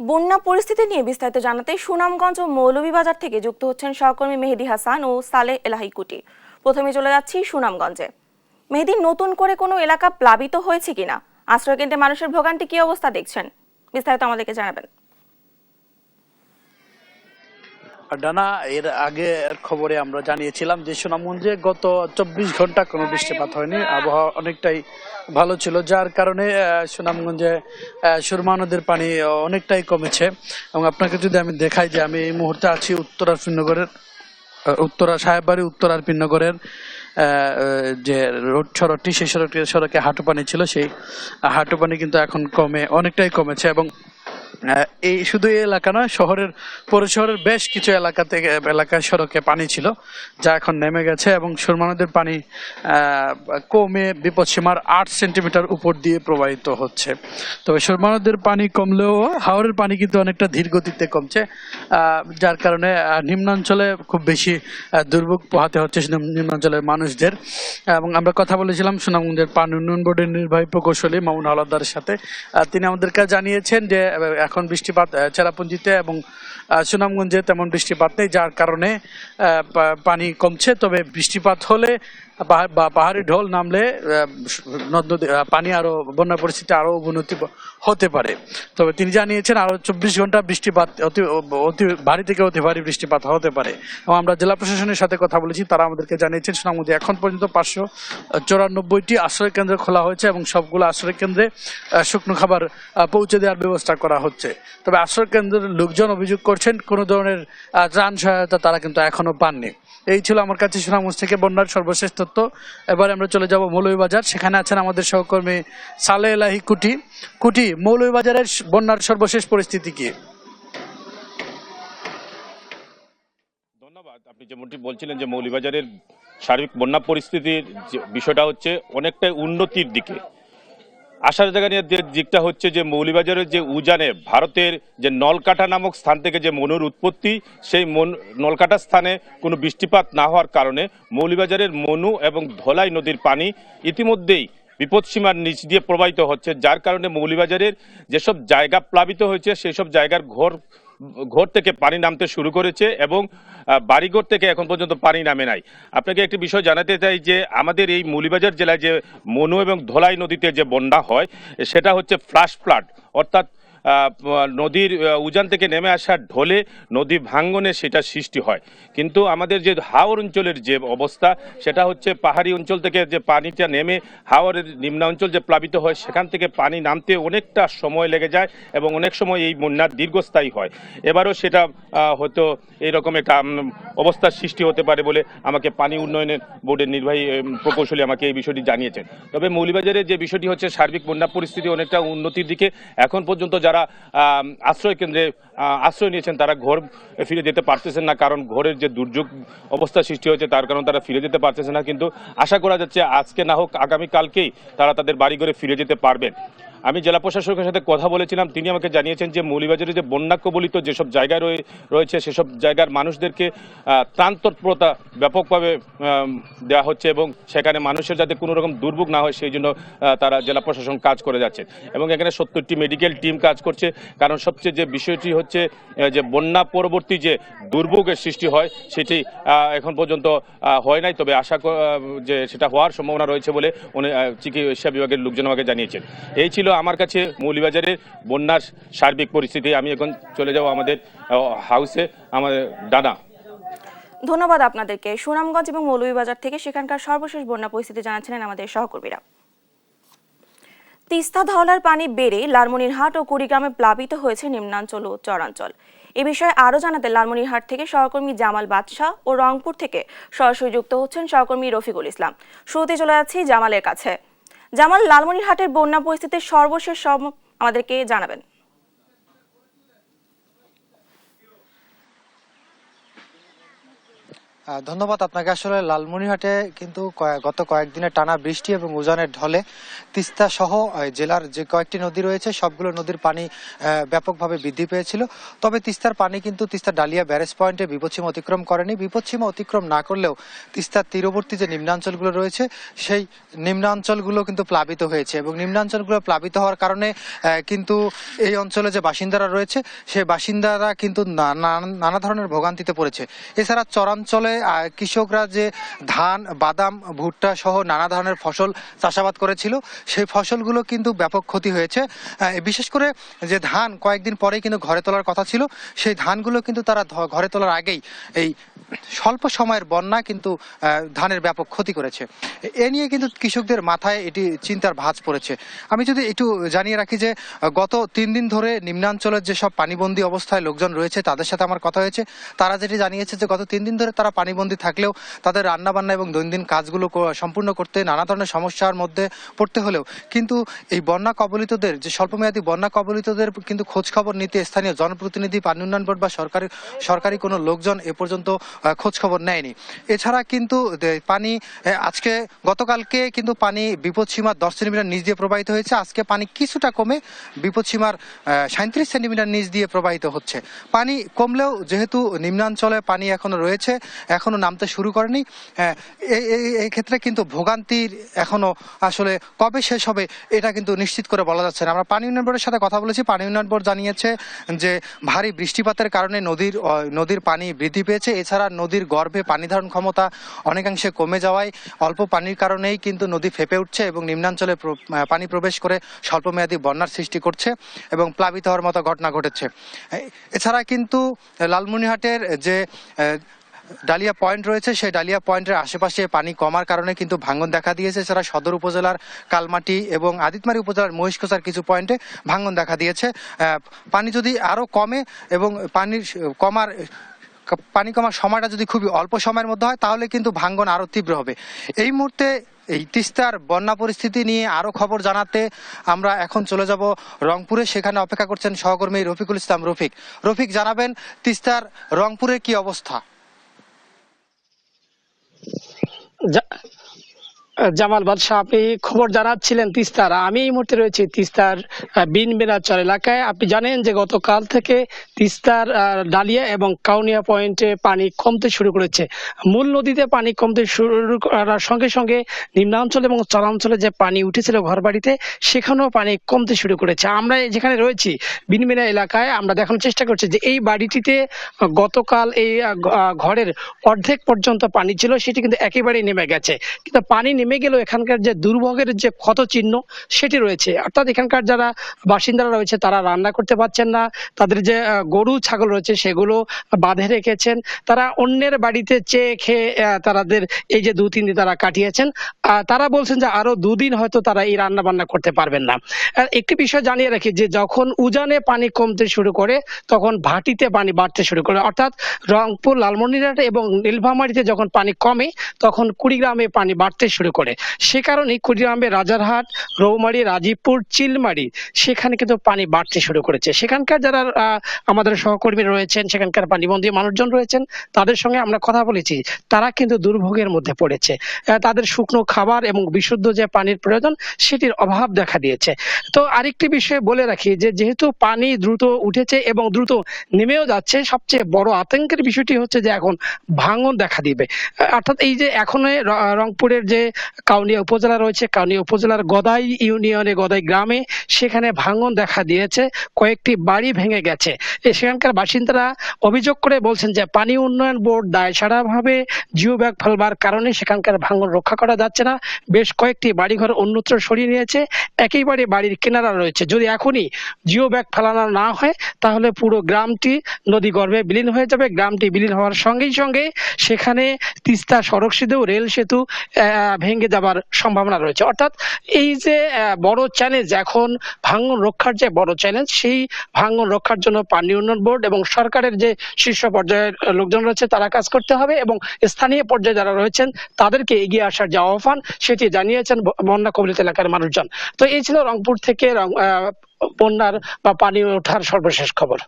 বন্যা পরিস্থিতি নিয়ে বিস্তারিত জানাতে সুনামগঞ্জ ও মৌলভীবাজার থেকে যুক্ত হচ্ছেন সহকর্মী মেহেদী হাসান ও সালেহ এলাহি কুটি। প্রথমে চলে যাচ্ছি সুনামগঞ্জে। মেহেদী, নতুন করে কোনো এলাকা প্লাবিত হয়েছে কিনা, আশ্রয়কেন্দ্রে মানুষের ভোগান্তি কি অবস্থা দেখছেন, বিস্তারিত আমাদেরকে জানাবেন। ডানা, এর আগে খবরে আমরা জানিয়েছিলাম যে সুনামগঞ্জে গত 24 ঘন্টা কোনো বৃষ্টিপাত হয়নি, আবহাওয়া অনেকটাই ভালো ছিল, যার কারণে সুনামগঞ্জে সুরমা নদীর পানি অনেকটাই কমেছে। এবং আপনাকে যদি আমি দেখাই যে আমি এই মুহূর্তে আছি উত্তরা আরপিনগরের উত্তরা সাহেববাড়ি উত্তর আরপিনগরের যে রোড সড়কটি, সেই সড়কে হাঁটু পানি ছিল, সেই হাঁটু পানি কিন্তু এখন অনেকটাই কমেছে। এবং এই শুধু এই এলাকা নয়, পৌর শহরের বেশ কিছু এলাকায় সড়কে পানি ছিল, যা এখন নেমে গেছে এবং সুরমা নদীর পানি কমে বিপদসীমার 8 সেন্টিমিটার উপর দিয়ে প্রবাহিত হচ্ছে। তবে সুরমা নদীর পানি কমলেও হাওরের পানি কিন্তু অনেকটা ধীর গতিতে কমছে, যার কারণে নিম্নাঞ্চলে খুব বেশি দুর্ভোগ পোহাতে হচ্ছে নিম্নাঞ্চলের মানুষদের। এবং আমরা কথা বলেছিলাম সুনামগঞ্জের পানি উন্নয়ন বোর্ডের নির্বাহী প্রকৌশলী মামুন হাওলাদারের সাথে। তিনি আমাদেরকে জানিয়েছেন যে এখন বৃষ্টিপাত চেরাপুঞ্জিতে এবং সুনামগঞ্জে তেমন বৃষ্টিপাত নেই, যার কারণে পানি কমছে। তবে বৃষ্টিপাত হলে বা পাহাড়ি ঢল নামলে নদ-নদী পানি আরো বন্যা পরিস্থিতি আরো অবনতি হতে পারে। তবে তিনি জানিয়েছেন আরো 24 ঘন্টা বৃষ্টিপাত অতি ভারী থেকে অতি ভারী বৃষ্টিপাত হতে পারে। এবং আমরা জেলা প্রশাসনের সাথে কথা বলেছি, তারা আমাদেরকে জানিয়েছেন সুনামগঞ্জে এখন পর্যন্ত 594টি আশ্রয় কেন্দ্র খোলা হয়েছে এবং সবগুলো আশ্রয় কেন্দ্রে শুকনো খাবার পৌঁছে দেওয়ার ব্যবস্থা করা হচ্ছে। তবে আশ্রয় কেন্দ্রের লোকজন অভিযোগ করছেন কোনো ধরনের ত্রাণ সহায়তা তারা কিন্তু এখনো পাননি। এই ছিল আমার কাছে সুনামগঞ্জ থেকে বন্যার সর্বশেষ তথ্য। এবারে আমরা চলে যাব মৌলভীবাজার, সেখানে আছেন আমাদের সহকর্মী সালেহ এলাহি কুটি। মৌলভীবাজারের বন্যার সর্বশেষ পরিস্থিতি কি? ধন্যবাদ। আপনি যেমনটি বলছিলেন যে মৌলভীবাজারের সার্বিক বন্যা পরিস্থিতির বিষয়টা হচ্ছে অনেকটাই উন্নতির দিকে। আশার জায়গা নিয়ে যে দিকটা হচ্ছে যে মৌলভীবাজারের যে উজানে ভারতের যে নলকাটা নামক স্থান থেকে যে মনুর উৎপত্তি, সেই নলকাটা স্থানে কোনো বৃষ্টিপাত না হওয়ার কারণে মৌলভীবাজারের মনু এবং ধলাই নদীর পানি ইতিমধ্যেই বিপদসীমার নিচ দিয়ে প্রবাহিত হচ্ছে, যার কারণে মৌলভীবাজারের যেসব জায়গা প্লাবিত হয়েছে সেই সব জায়গার ঘর থেকে পানি নামতে শুরু করেছে এবং বাড়িঘর থেকে এখন পর্যন্ত পানি নামে নাই। আপনাকে একটি বিষয় জানাতে চাই যে আমাদের এই মৌলভীবাজার জেলায় যে মনু এবং ধলাই নদীতে যে বন্যা হয় সেটা হচ্ছে ফ্ল্যাশ ফ্লাড, অর্থাৎ নদীর উজান থেকে নেমে আসা ঢলে নদী ভাঙ্গনে সেটা সৃষ্টি হয়। কিন্তু আমাদের যে হাওর অঞ্চলের যে অবস্থা, সেটা হচ্ছে পাহাড়ি অঞ্চল থেকে যে পানিটা নেমে হাওরের নিম্নাঞ্চল যে প্লাবিত হয় সেখান থেকে পানি নামতে অনেকটা সময় লেগে যায় এবং অনেক সময় এই বন্যার দীর্ঘস্থায়ী হয়। এবারও সেটা হয়তো এইরকম একটা অবস্থার সৃষ্টি হতে পারে বলে আমাকে পানি উন্নয়নের বোর্ডের নির্বাহী প্রকৌশলী আমাকে এই বিষয়টি জানিয়েছেন। তবে মৌলভীবাজারের যে বিষয়টি হচ্ছে সার্বিক বন্যা পরিস্থিতি অনেকটা উন্নতির দিকে। এখন পর্যন্ত যারা আশ্রয় কেন্দ্রে আশ্রয় নিয়েছেন তারা ঘর ফিরে যেতে পারতেছেন না, কারণ ঘরের যে দুর্যোগ অবস্থা সৃষ্টি হয়েছে তার কারণে তারা ফিরে যেতে পারতেছে না। কিন্তু আশা করা যাচ্ছে আজকে না হোক আগামীকালকেই তারা তাদের বাড়ি ঘরে ফিরে যেতে পারবেন। আমি জেলা প্রশাসকের সাথে কথা বলেছিলাম, তিনি আমাকে জানিয়েছেন যে মৌলভীবাজারে যে বন্যা কবলিত যেসব জায়গায় রয়েছে সেসব জায়গার মানুষদেরকে ত্রাণ তৎপরতা ব্যাপকভাবে দেওয়া হচ্ছে এবং সেখানে মানুষের যাতে কোনো রকম দুর্ভোগ না হয় সেই জন্য তারা জেলা প্রশাসন কাজ করে যাচ্ছে। এবং এখানে 70টি মেডিকেল টিম কাজ করছে, কারণ সবচেয়ে যে বিষয়টি হচ্ছে যে বন্যা পরবর্তী যে দুর্ভোগের সৃষ্টি হয় সেটি এখন পর্যন্ত হয় নাই, তবে আশা যে সেটা হওয়ার সম্ভাবনা রয়েছে বলে চিকিৎসা বিভাগের লোকজন আমাকে জানিয়েছেন। এই ছিল আমার কাছে মৌলভীবাজারের বন্যার সার্বিক পরিস্থিতি। আমি এখন চলে যাব আমাদের হাউসে, আমাদের ডানা। ধন্যবাদ আপনাদেরকে। সুনামগঞ্জ এবং মৌলভীবাজার থেকে সেখানকার সর্বশেষ বন্যা পরিস্থিতি জানাচ্ছিলেন আমাদের সহকর্মীরা। তিস্তা ধওলার পানি বেড়ে লালমনিরহাট ও কুড়িগ্রামে প্লাবিত হয়েছে নিম্নাঞ্চল ও চরাঞ্চল। এ বিষয়ে আরো জানাতে লালমনিরহাট থেকে সহকর্মী জামাল বাদশাহ ও রংপুর থেকে সরাসরি যুক্ত হচ্ছেন সহকর্মী রফিকুল ইসলাম। শুরুতে চলে যাচ্ছি জামালের কাছে। জামাল, লালমনিরহাটের বন্যা পরিস্থিতির সর্বশেষ আমাদেরকে জানাবেন। ধন্যবাদ আপনাকে। আসলে লালমনিরহাটে কিন্তু গত কয়েকদিনের টানা বৃষ্টি এবং উজানের ঢলে তিস্তা সহ জেলার যে কয়েকটি নদী রয়েছে সবগুলো নদীর পানি ব্যাপকভাবে বৃদ্ধি পেয়েছিল। তবে তিস্তার পানি কিন্তু তিস্তা ডালিয়া ব্যারেজ পয়েন্টে বিপদসীমা অতিক্রম করেনি। বিপদসীমা অতিক্রম না করলেও তিস্তার তীরবর্তী যে নিম্নাঞ্চলগুলো রয়েছে সেই নিম্নাঞ্চলগুলো কিন্তু প্লাবিত হয়েছে এবং নিম্নাঞ্চলগুলো প্লাবিত হওয়ার কারণে কিন্তু এই অঞ্চলে যে বাসিন্দারা রয়েছে সেই বাসিন্দারা কিন্তু নানা ধরনের ভোগান্তিতে পড়েছে। এছাড়া চরাঞ্চলে কৃষকরা যে ধান, বাদাম, ভুট্টা সহ নানা ধরনের ফসল চাষাবাদ করেছিল সেই ফসলগুলো কিন্তু ব্যাপক ক্ষতি হয়েছে। বিশেষ করে যে ধান কয়েকদিন পরেই কিন্তু ঘরে তোলার কথা ছিল সেই ধানগুলো কিন্তু তারা ঘরে তোলার আগেই এই স্বল্প সময়ের বন্যা কিন্তু ধানের ব্যাপক ক্ষতি করেছে। এ নিয়ে কিন্তু কৃষকদের মাথায় এটি চিন্তার ভাঁজ পড়েছে। আমি যদি একটু জানিয়ে রাখি যে গত 3 দিন ধরে নিম্নাঞ্চলের যেসব পানিবন্দী অবস্থায় লোকজন রয়েছে তাদের সাথে আমার কথা হয়েছে। তারা যেটি জানিয়েছে যে গত 3 দিন ধরে তারা পানিবন্দী থাকলেও তাদের রান্নাবান্না এবং দৈনন্দিন কাজগুলো সম্পূর্ণ করতে নানা ধরনের সমস্যার মধ্যে পড়তে হলেও কিন্তু এই বন্যা কবলিতদের যে স্বল্পমেয়াদী বন্যা কবলিতদের কিন্তু খোঁজ খবর নিতে স্থানীয় জনপ্রতিনিধি, পানি উন্নয়ন বোর্ড বা সরকারি কোনো লোকজন এ পর্যন্ত খোঁজ খবর নেয়নি। এছাড়া কিন্তু পানি আজকে গতকালকে কিন্তু পানি বিপদসীমার 10 সেন্টিমিটার নিচ দিয়ে প্রবাহিত হয়েছে। আজকে পানি কিছুটা কমে বিপদসীমার 37 সেন্টিমিটার নিচ দিয়ে প্রবাহিত হচ্ছে। পানি কমলেও যেহেতু নিম্নাঞ্চলে পানি এখনো রয়েছে, এখনো নামতে শুরু করেনি, এই ক্ষেত্রে কিন্তু ভোগান্তির এখনো আসলে কবে শেষ হবে এটা কিন্তু নিশ্চিত করে বলা যাচ্ছে না। আমরা পানি উন্নয়ন বোর্ডের সাথে কথা বলেছি। পানি উন্নয়ন বোর্ড জানিয়েছে যে ভারী বৃষ্টিপাতের কারণে নদীর পানি বৃদ্ধি পেয়েছে। এছাড়া নদীর গর্ভে পানি ধারণ ক্ষমতা অনেকাংশে কমে যাওয়ায় অল্প পানির কারণেই কিন্তু নদী ফেঁপে উঠছে এবং নিম্নাঞ্চলে পানি প্রবেশ করে স্বল্পমেয়াদী বন্যার সৃষ্টি করছে এবং প্লাবিত হওয়ার মতো ঘটনা ঘটেছে। এছাড়া কিন্তু লালমনিরহাটের যে ডালিয়া পয়েন্ট রয়েছে সেই ডালিয়া পয়েন্টের আশেপাশে পানি কমার কারণে কিন্তু ভাঙন দেখা দিয়েছে। এছাড়া সদর উপজেলার কালমাটি এবং আদিতমারি উপজেলার মহিষকোচার কিছু পয়েন্টে ভাঙন দেখা দিয়েছে। পানি যদি আরও কমে এবং পানি কমার সময়টা যদি খুবই অল্প সময়ের মধ্যে হয় তাহলে কিন্তু ভাঙন আরও তীব্র হবে। এই মুহূর্তে এই তিস্তার বন্যা পরিস্থিতি নিয়ে আরও খবর জানাতে আমরা এখন চলে যাব রংপুরে। সেখানে অপেক্ষা করছেন সহকর্মী রফিকুল ইসলাম। রফিক জানাবেন তিস্তার রংপুরের কি অবস্থা? জামাল বাদশাহ, আপনি খবর জানাচ্ছিলেন তিস্তার। আমি এই মুহূর্তে রয়েছি তিস্তার বিনবেনাচর এলাকায়। আপনি জানেন যে গতকাল থেকে তিস্তার ডালিয়া এবং কাউনিয়া পয়েন্টে পানি কমতে শুরু করেছে। মূল নদীতে পানি কমতে শুরু করার সঙ্গে সঙ্গে নিম্নাঞ্চল এবং চরাঞ্চলে যে পানি উঠেছিল ঘরবাড়িতে সেখানেও পানি কমতে শুরু করেছে। আমরা যেখানে রয়েছি বিনবেনা এলাকায়, আমরা দেখানোর চেষ্টা করছি যে এই বাড়িটিতে গতকাল এই ঘরের অর্ধেক পর্যন্ত পানি ছিল, সেটি কিন্তু একেবারেই নেমে গেছে। কিন্তু পানি নেমে গেলেও এখানকার যে দুর্ভোগের যে ক্ষত চিহ্ন সেটি রয়েছে। অর্থাৎ এখানকার যারা বাসিন্দারা রয়েছে তারা রান্না করতে পারছেন না, তাদের যে গরু ছাগল রয়েছে সেগুলো বাঁধে রেখেছেন, তারা অন্যের বাড়িতে চেয়ে খেয়ে তাদের এই যে 2-3 দিন তারা কাটিয়েছেন। তারা বলছেন যে আরো 2 দিন হয়তো তারা এই রান্না বান্না করতে পারবেন না। একটি বিষয় জানিয়ে রাখি যে যখন উজানে পানি কমতে শুরু করে তখন ভাটিতে পানি বাড়তে শুরু করে। অর্থাৎ রংপুর, লালমনিরহাট এবং নীলফামারীতে যখন পানি কমে তখন কুড়িগ্রামে পানি বাড়তে শুরু করে। সে কারণে কুড়িগ্রামে রাজারহাট, রৌমারী, রাজীবপুর, চিলমারী সেখানে কিন্তু পানি বাড়তে শুরু করেছে। সেখানকার যারা আমাদের সহকর্মী রয়েছেন, সেখানকার পানিবন্দী মানুষজন রয়েছেন, তাদের সঙ্গে আমরা কথা বলেছি। তারা কিন্তু দুর্ভোগের মধ্যে পড়েছে। তাদের শুকনো খাবার এবং বিশুদ্ধ যে পানির প্রয়োজন সেটির অভাব দেখা দিয়েছে। তো আরেকটি বিষয় বলে রাখি যে যেহেতু পানি দ্রুত উঠেছে এবং দ্রুত নেমেও যাচ্ছে, সবচেয়ে বড় আতঙ্কের বিষয়টি হচ্ছে যে এখন ভাঙন দেখা দিবে। অর্থাৎ এই যে এখন রংপুরের যে কাউনিয়া উপজেলা রয়েছে, কাউনিয়া উপজেলার গদাই ইউনিয়নে গদাই গ্রামে সেখানে ভাঙন দেখা দিয়েছে, কয়েকটি বাড়ি ভেঙে গেছে। সেখানকার বাসিন্দারা অভিযোগ করে বলছেন যে পানি উন্নয়ন বোর্ড দায়সারাভাবে জিও ব্যাগ ফেলবার কারণে সেখানকার ভাঙন রক্ষা করা যাচ্ছে না। বেশ কয়েকটি বাড়িঘর অন্যত্র সরিয়ে নিয়েছে, একেবারে বাড়ির কিনারা রয়েছে। যদি এখনই জিও ব্যাগ ফেলানো না হয় তাহলে পুরো গ্রামটি নদী গর্ভে বিলীন হয়ে যাবে। গ্রামটি বিলীন হওয়ার সঙ্গেই সঙ্গে সেখানে তিস্তা সড়ক সেতু, রেল সেতু ভেঙে যাবার সম্ভাবনা রয়েছে। অর্থাৎ এই যে বড় চ্যালেঞ্জ, এখন ভাঙন রক্ষার যে বড় চ্যালেঞ্জ, সেই ভাঙন রক্ষার জন্য পানি উন্নয়ন বোর্ড এবং সরকারের যে শীর্ষ পর্যায়ের লোকজন রয়েছে তারা কাজ করতে হবে এবং স্থানীয় পর্যায়ে যারা রয়েছেন তাদেরকে এগিয়ে আসার যে আহ্বান সেটি জানিয়েছেন বন্যা কবলিত এলাকার মানুষজন। তো এই ছিল রংপুর থেকে বন্যার বা পানি ওঠার সর্বশেষ খবর।